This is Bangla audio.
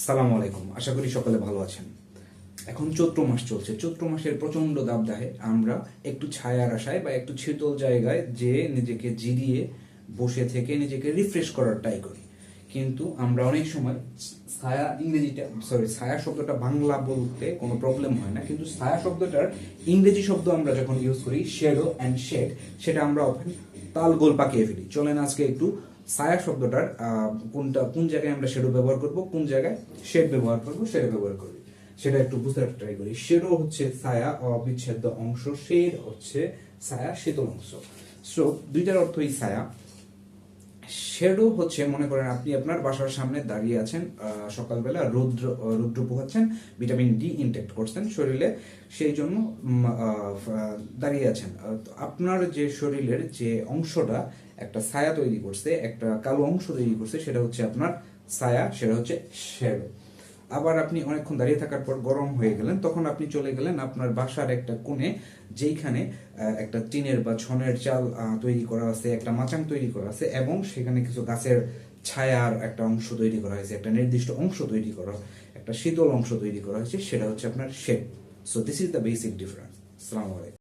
সালামু আলাইকুম, আশা করি সকলে ভালো আছেন। এখন চৈত্র মাস চলছে। চৈত্র মাসের প্রচন্ড দাবদাহে আমরা একটু ছায়ার আশায় বা একটু শীতল জায়গায় যে নিজেকে জিরিয়ে বসে থেকে নিজেকে রিফ্রেশ করার ট্রাই করি, কিন্তু আমরা অনেক সময় ছায়া শব্দটা বাংলা বলতে কোনো প্রবলেম হয় না, কিন্তু ছায়া শব্দটার ইংরেজি শব্দ আমরা যখন ইউজ করি শ্যাডো অ্যান্ড শেড, সেটা আমরা অফেন তাল গোল পাকিয়ে ফেলি। চলেন আজকে একটু ছায়া শব্দটার কোন জায়গায় আমরা শ্যাডো ব্যবহার করব, কোন জায়গায় শেড ব্যবহার করব, সেটা ব্যবহার করব, সেটা একটু বুঝতে ট্রাই করি। শ্যাডো হচ্ছে ছায়া অবিচ্ছেদ্য অংশ, শেড হচ্ছে ছায়া শীতল অংশ। সো দুইটার অর্থই ছায়া। শ্যাডো হচ্ছে, মনে করেন আপনি আপনার বাসার সামনে দাঁড়িয়ে আছেন, সকালবেলা রৌদ্র পোহাচ্ছেন, ভিটামিন ডি ইনটেক্ট করছেন শরীরে, সেই জন্য দাঁড়িয়ে আছেন। তো আপনার যে শরীরের যে অংশটা একটা ছায়া তৈরি করছে, একটা কালো অংশ তৈরি করছে, সেটা হচ্ছে আপনার ছায়া, সেটা হচ্ছে শ্যাডো। আবার আপনি অনেকক্ষণ দাঁড়িয়ে থাকার পর গরম হয়ে গেলেন, তখন আপনি চলে গেলেন আপনার বাসার একটা কোণে, যেইখানে একটা টিনের বা ছনের চাল তৈরি করা আছে, একটা মাচাং তৈরি করা আছে, এবং সেখানে কিছু গাছের ছায়ার একটা অংশ তৈরি করা হয়েছে, একটা নির্দিষ্ট অংশ তৈরি করা, একটা শীতল অংশ তৈরি করা হয়েছে, সেটা হচ্ছে আপনার shade. So this is the basic difference. আসসালামু আলাইকুম।